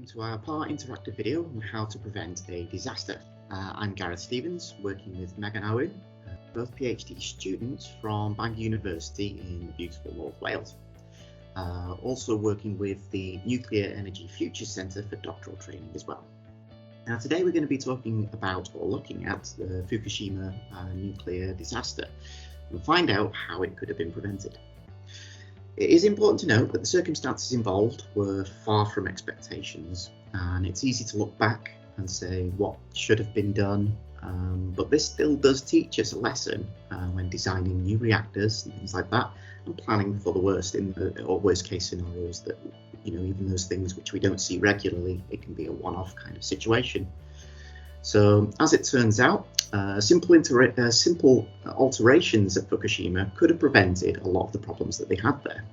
welcome to our part interactive video on how to prevent a disaster. I'm Gareth Stevens, working with Megan Owen, both PhD students from Bangor University in the beautiful North Wales. Also working with the Nuclear Energy Futures Centre for doctoral training as well. Now today we're going to be talking about or looking at the Fukushima nuclear disaster and find out how it could have been prevented. It is important to note that the circumstances involved were far from expectations, and it's easy to look back and say what should have been done, but this still does teach us a lesson when designing new reactors and things like that, and planning for the worst or worst case scenarios that, even those things which we don't see regularly, it can be a one-off kind of situation. So as it turns out, simple alterations at Fukushima could have prevented a lot of the problems that they had there.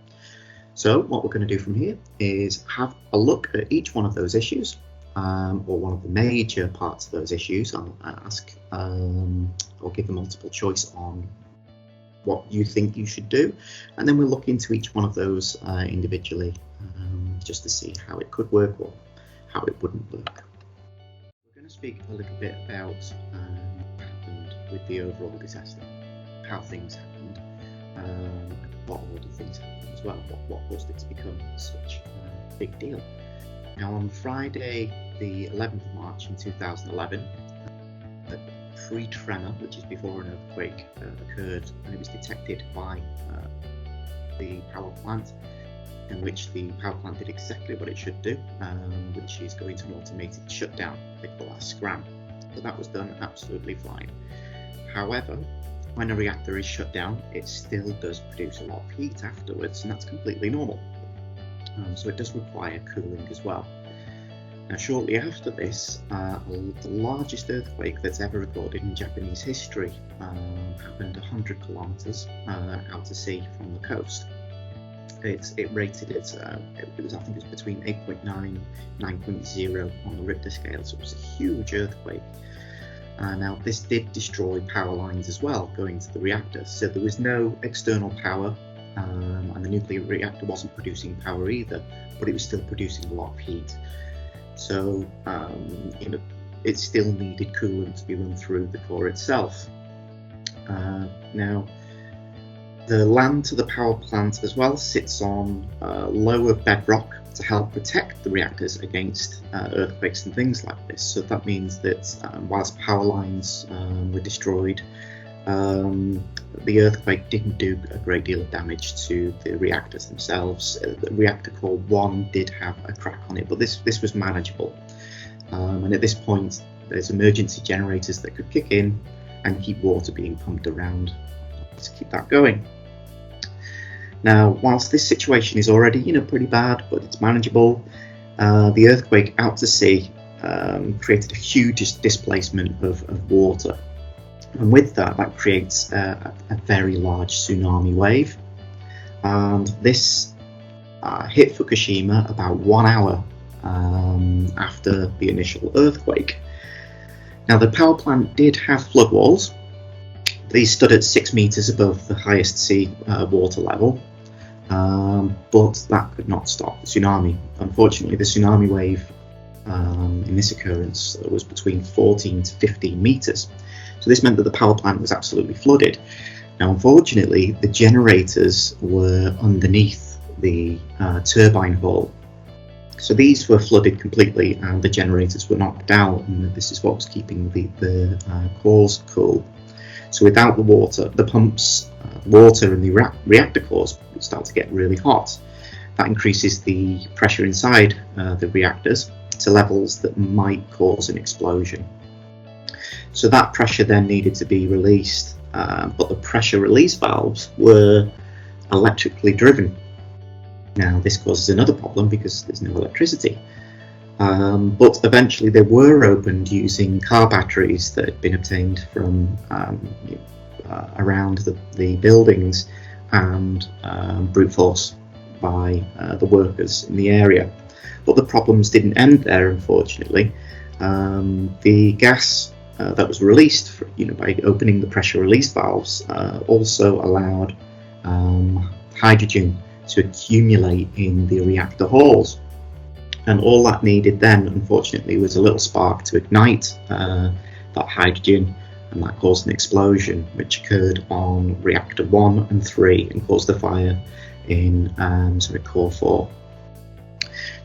So what we're going to do from here is have a look at each one of those issues, or one of the major parts of those issues. I'll ask or give a multiple choice on what you think you should do, and then we'll look into each one of those individually, just to see how it could work or how it wouldn't work. We're going to speak a little bit about what happened with the overall disaster, how things happened, what order things happened as well, what caused it to become such a big deal. Now on Friday the 11th of March in 2011, a pre-tremor, which is before an earthquake, occurred, and it was detected by the power plant, in which the power plant did exactly what it should do, which is go into an automated shutdown, they call that SCRAM. So that was done absolutely fine. However, when a reactor is shut down, it still does produce a lot of heat afterwards, and that's completely normal. So it does require cooling as well. Now shortly after this, the largest earthquake that's ever recorded in Japanese history happened 100 kilometers out to sea from the coast. It rated I think it was between 8.9 and 9.0 on the Richter scale, so it was a huge earthquake. Now this did destroy power lines as well going to the reactor, so there was no external power, and the nuclear reactor wasn't producing power either, but it was still producing a lot of heat. So it still needed coolant to be run through the core itself. Now the land to the power plant as well sits on lower bedrock to help protect the reactors against earthquakes and things like this. So that means that whilst power lines were destroyed, the earthquake didn't do a great deal of damage to the reactors themselves. The reactor core 1 did have a crack on it, but this was manageable. And at this point, there's emergency generators that could kick in and keep water being pumped around to keep that going. Now, whilst this situation is already, pretty bad, but it's manageable, the earthquake out to sea created a huge displacement of water. And with that creates a very large tsunami wave. And this hit Fukushima about 1 hour after the initial earthquake. Now, the power plant did have flood walls. These stood at 6 meters above the highest sea water level, but that could not stop the tsunami. Unfortunately, the tsunami wave in this occurrence was between 14 to 15 meters. So this meant that the power plant was absolutely flooded. Now, unfortunately, the generators were underneath the turbine hall. So these were flooded completely, and the generators were knocked out, and this is what was keeping the cores cool. So without the water, the pumps, water in the reactor cores would start to get really hot. That increases the pressure inside the reactors to levels that might cause an explosion. So that pressure then needed to be released, but the pressure release valves were electrically driven. Now this causes another problem because there's no electricity. But eventually they were opened using car batteries that had been obtained from around the buildings, and brute force by the workers in the area. But the problems didn't end there, unfortunately. The gas that was released by opening the pressure release valves also allowed hydrogen to accumulate in the reactor halls. And all that needed then, unfortunately, was a little spark to ignite that hydrogen, and that caused an explosion, which occurred on reactor 1 and 3 and caused the fire in core 4.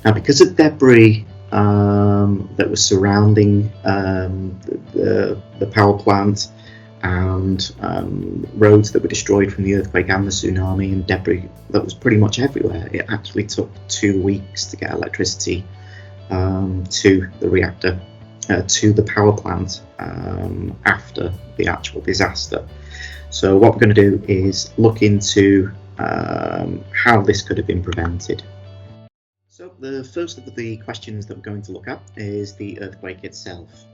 Now, because of debris that was surrounding the power plant, and roads that were destroyed from the earthquake and the tsunami, and debris that was pretty much everywhere, it actually took 2 weeks to get electricity to the reactor, to the power plant after the actual disaster. So what we're going to do is look into how this could have been prevented. So the first of the questions that we're going to look at is the earthquake itself.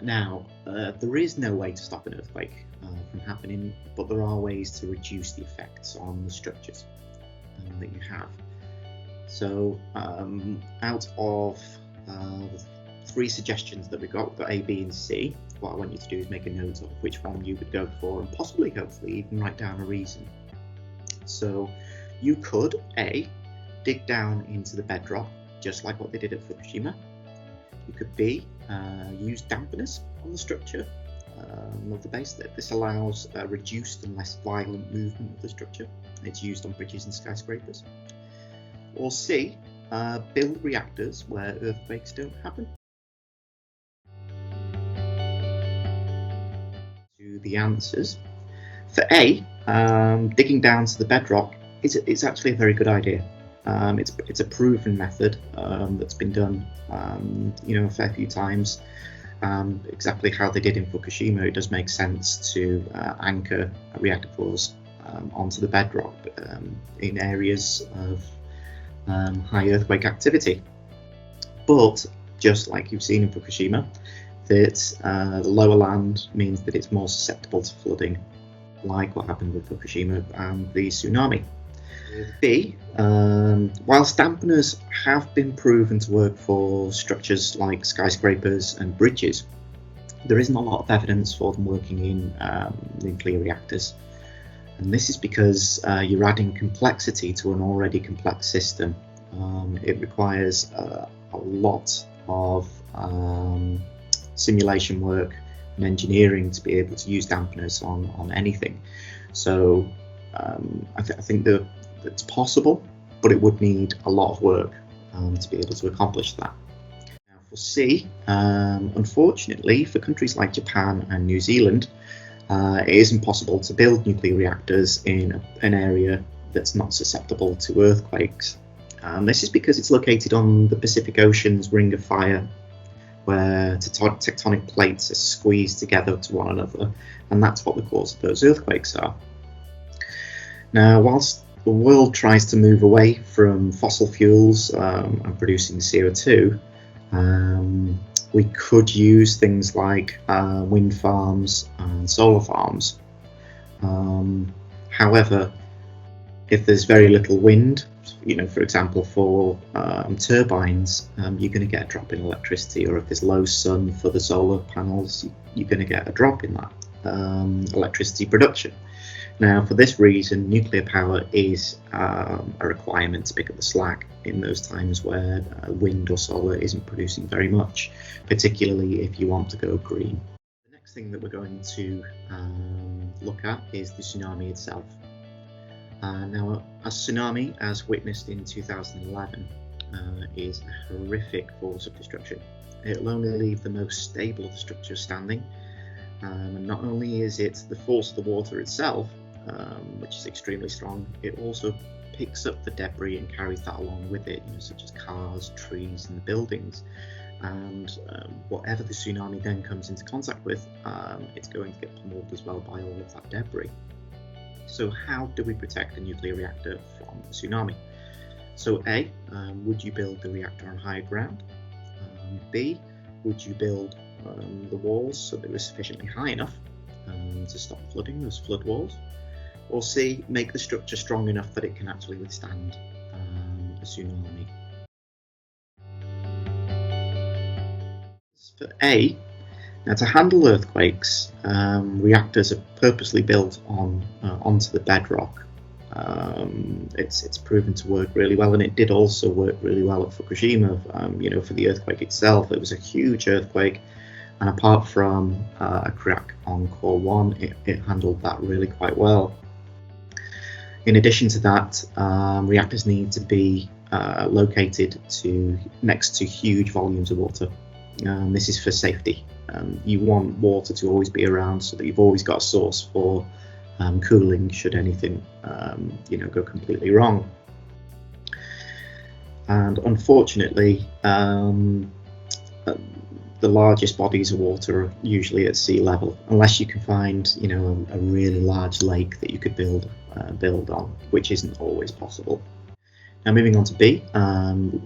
Now, there is no way to stop an earthquake from happening, but there are ways to reduce the effects on the structures that you have. So, out of the 3 suggestions that we've got A, B, and C, what I want you to do is make a note of which one you would go for, and possibly, hopefully, even write down a reason. So, you could A, dig down into the bedrock, just like what they did at Fukushima. You could B, use dampeners on the structure of the base. This allows reduced and less violent movement of the structure. It's used on bridges and skyscrapers. Or C, build reactors where earthquakes don't happen. To the answers. For A, digging down to the bedrock is actually a very good idea. It's a proven method that's been done, a fair few times. Exactly how they did in Fukushima, it does make sense to anchor reactor cores onto the bedrock in areas of high earthquake activity. But just like you've seen in Fukushima, that the lower land means that it's more susceptible to flooding, like what happened with Fukushima and the tsunami. B, whilst dampeners have been proven to work for structures like skyscrapers and bridges, there isn't a lot of evidence for them working in nuclear reactors. And this is because you're adding complexity to an already complex system. It requires a lot of simulation work and engineering to be able to use dampeners on anything. So I think that it's possible, but it would need a lot of work to be able to accomplish that. Now for C, unfortunately for countries like Japan and New Zealand, it is impossible to build nuclear reactors in an area that's not susceptible to earthquakes. This is because it's located on the Pacific Ocean's ring of fire, where tectonic plates are squeezed together to one another, and that's what the cause of those earthquakes are. Now, whilst the world tries to move away from fossil fuels and producing CO2, we could use things like wind farms and solar farms. However, if there's very little wind, for example, for turbines, you're going to get a drop in electricity, or if there's low sun for the solar panels, you're going to get a drop in that electricity production. Now, for this reason, nuclear power is a requirement to pick up the slack in those times where wind or solar isn't producing very much, particularly if you want to go green. The next thing that we're going to look at is the tsunami itself. Now, a tsunami, as witnessed in 2011, is a horrific force of destruction. It'll only leave the most stable of the structures standing. And not only is it the force of the water itself, which is extremely strong, it also picks up the debris and carries that along with it, such as cars, trees, and the buildings. And whatever the tsunami then comes into contact with, it's going to get pummeled as well by all of that debris. So how do we protect a nuclear reactor from a tsunami? So A, would you build the reactor on higher ground? B, would you build the walls so they were sufficiently high enough to stop flooding, those flood walls? Or C, make the structure strong enough that it can actually withstand a tsunami? For A, now to handle earthquakes, reactors are purposely built onto the bedrock It's proven to work really well, and it did also work really well at Fukushima. For the earthquake itself, it was a huge earthquake, and apart from a crack on core 1, it handled that really quite well. In addition to that, reactors need to be located next to huge volumes of water. This is for safety. You want water to always be around so that you've always got a source for cooling should anything go completely wrong. And unfortunately, the largest bodies of water are usually at sea level, unless you can find a really large lake that you could build on, which isn't always possible. Now, moving on to B,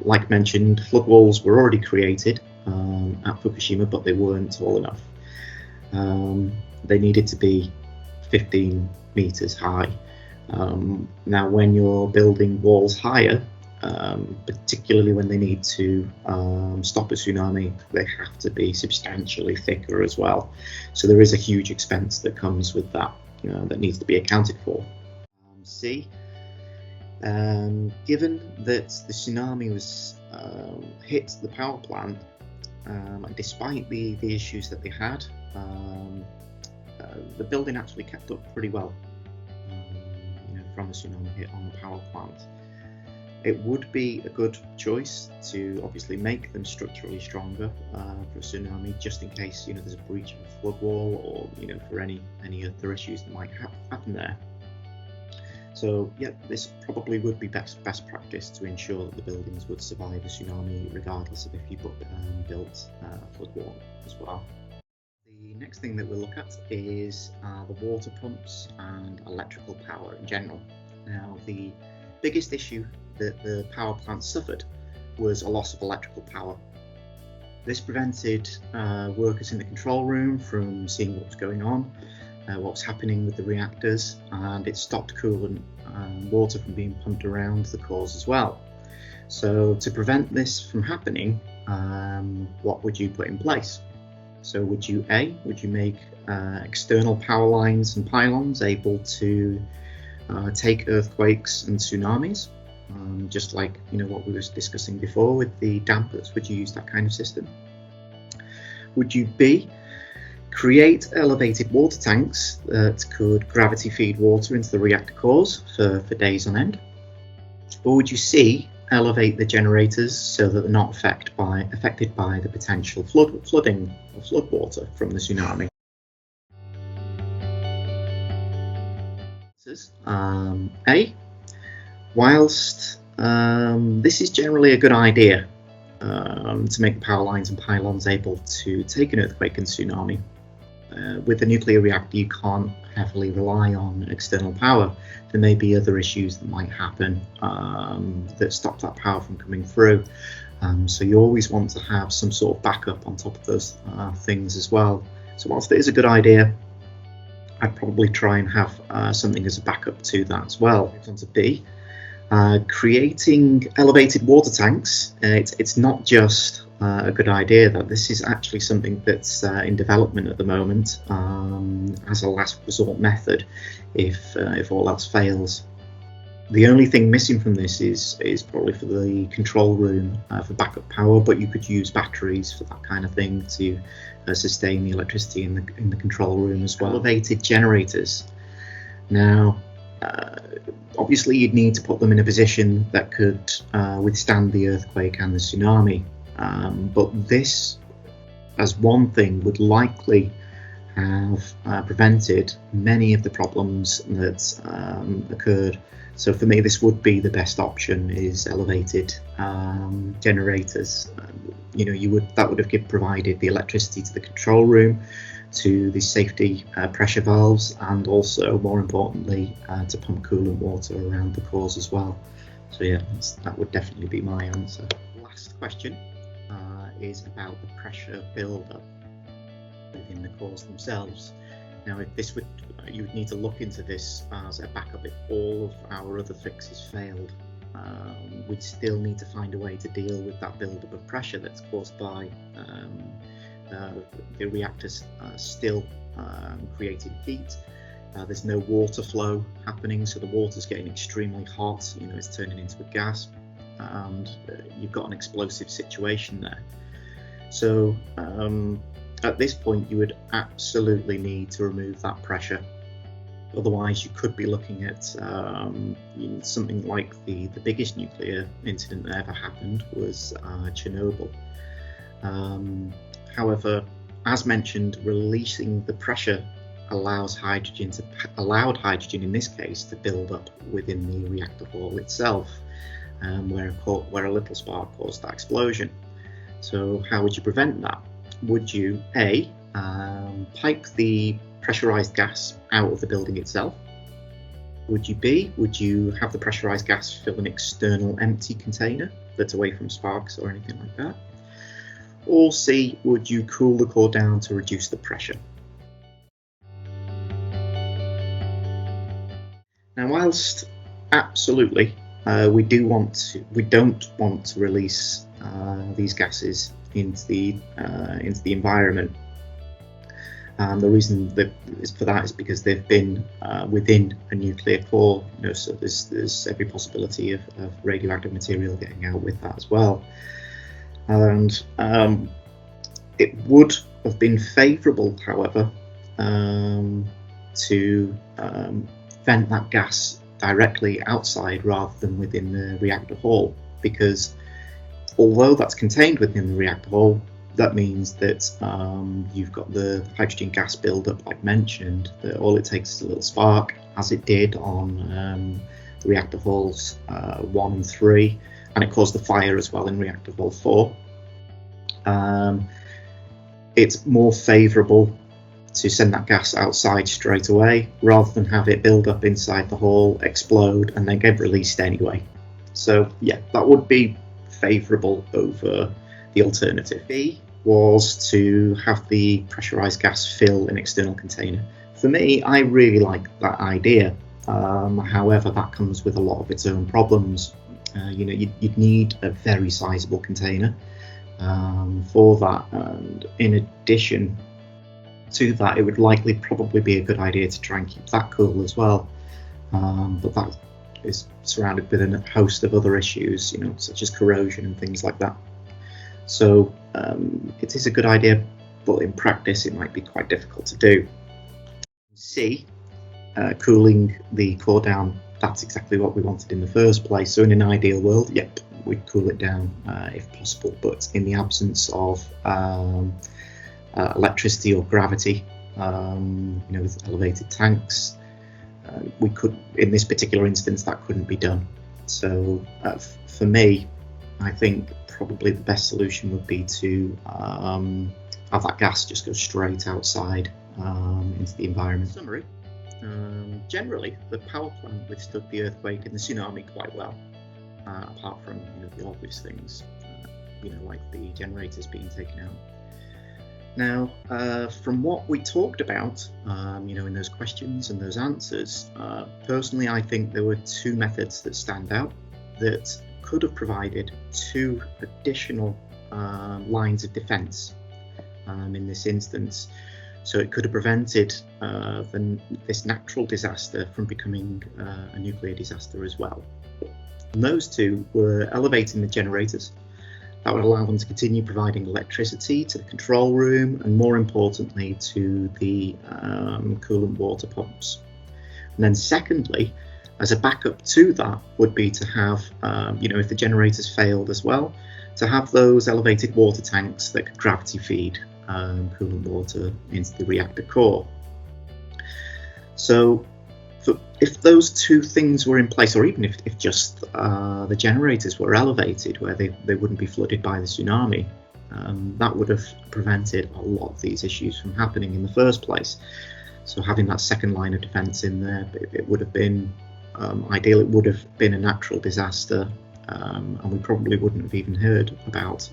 like mentioned, flood walls were already created at Fukushima, but they weren't tall enough. They needed to be 15 meters high. Now, when you're building walls higher, particularly when they need to stop a tsunami, they have to be substantially thicker as well. So there is a huge expense that comes with that, that needs to be accounted for. C, given that the tsunami was hit the power plant, despite the issues that they had, the building actually kept up pretty well from the tsunami hit on the power plant. It would be a good choice to obviously make them structurally stronger for a tsunami, just in case there's a breach of a flood wall, or for any other issues that might happen there. So yeah, this probably would be best practice to ensure that the buildings would survive a tsunami, regardless of if you built a flood wall as well. The next thing that we'll look at is the water pumps and electrical power in general. Now, the biggest issue that the power plant suffered was a loss of electrical power. This prevented workers in the control room from seeing what was going on, what was happening with the reactors, and it stopped coolant and water from being pumped around the cores as well. So to prevent this from happening, what would you put in place? So would you make external power lines and pylons able to take earthquakes and tsunamis, just like what we were discussing before with the dampers? Would you use that kind of system? Would you B, create elevated water tanks that could gravity feed water into the reactor cores for days on end? Or would you C, elevate the generators so that they're not affected by the potential flooding or flood water from the tsunami? A, whilst this is generally a good idea to make the power lines and pylons able to take an earthquake and tsunami, with a nuclear reactor you can't heavily rely on external power. There may be other issues that might happen that stop that power from coming through. So you always want to have some sort of backup on top of those things as well. So whilst it is a good idea, I'd probably try and have something as a backup to that as well. It's on to B. Creating elevated water tanks. It's not just a good idea, that this is actually something that's in development at the moment as a last resort method if all else fails. The only thing missing from this is probably for the control room for backup power, but you could use batteries for that kind of thing to sustain the electricity in the control room as well. Elevated generators. Now, obviously you'd need to put them in a position that could withstand the earthquake and the tsunami, but this, as one thing, would likely have prevented many of the problems that occurred. So for me, this would be the best option, is elevated generators. That would have provided the electricity to the control room, to the safety pressure valves, and also, more importantly, to pump coolant water around the cores as well. So yeah, that would definitely be my answer. Last question is about the pressure build-up within the cores themselves. Now, you would need to look into this as a backup if all of our other fixes failed. We'd still need to find a way to deal with that build-up of pressure that's caused by the reactors still creating heat. There's no water flow happening, so the water's getting extremely hot, it's turning into a gas, and you've got an explosive situation there. So at this point you would absolutely need to remove that pressure. Otherwise you could be looking at something like the biggest nuclear incident that ever happened was Chernobyl. However, as mentioned, releasing the pressure allowed hydrogen in this case to build up within the reactor hall itself, where a little spark caused that explosion. So how would you prevent that? Would you A, pipe the pressurized gas out of the building itself? Would you B, would you have the pressurized gas fill an external empty container that's away from sparks or anything like that? Or C, would you cool the core down to reduce the pressure? Now, whilst absolutely we don't want to release these gases into the environment, the reason for that is because they've been within a nuclear core, so there's every possibility of radioactive material getting out with that as well. And it would have been favourable, however, to vent that gas directly outside rather than within the reactor hall, because although that's contained within the reactor hall, that means that you've got the hydrogen gas build-up, like mentioned, that all it takes is a little spark, as it did on the reactor halls 1 and 3, and it caused the fire as well in reactor hall 4. It's more favourable to send that gas outside straight away rather than have it build up inside the hall, explode, and then get released anyway. So yeah, that would be favourable over the alternative. B was to have the pressurised gas fill an external container. For me, I really like that idea. However, that comes with a lot of its own problems. You'd need a very sizable container for that, and in addition to that, it would probably be a good idea to try and keep that cool as well, but that is surrounded with a host of other issues, such as corrosion and things like that. So it is a good idea, but in practice it might be quite difficult to do. C, cooling the core down, that's exactly what we wanted in the first place. So in an ideal world, yep, we'd cool it down if possible, but in the absence of electricity or gravity, with elevated tanks, we could, in this particular instance, that couldn't be done. So for me, I think probably the best solution would be to have that gas just go straight outside into the environment. In summary, generally the power plant withstood the earthquake and the tsunami quite well, apart from the obvious things, like the generators being taken out. Now, from what we talked about, in those questions and those answers, personally, I think there were two methods that stand out that could have provided two additional lines of defence in this instance. So it could have prevented this natural disaster from becoming a nuclear disaster as well. And those two were elevating the generators. That would allow them to continue providing electricity to the control room and, more importantly, to the coolant water pumps. And then secondly, as a backup to that would be to have, if the generators failed as well, to have those elevated water tanks that could gravity feed coolant water into the reactor core. So if those two things were in place, or even if just the generators were elevated where they wouldn't be flooded by the tsunami, that would have prevented a lot of these issues from happening in the first place. So having that second line of defence in there, it would have been ideal. It would have been a natural disaster, and we probably wouldn't have even heard about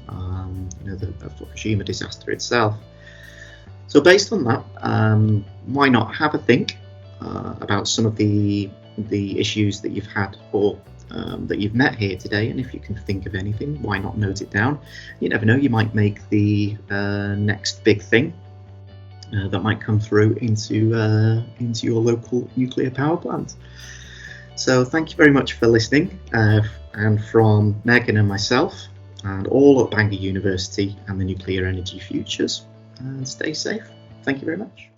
the Fukushima disaster itself. So based on that, why not have a think about some of the issues that you've had or that you've met here today, and if you can think of anything, why not note it down? You never know, you might make the next big thing. that might come through into your local nuclear power plant. So thank you very much for listening, and from Megan and myself and all at Bangor University and the Nuclear Energy Futures, and stay safe. Thank you very much.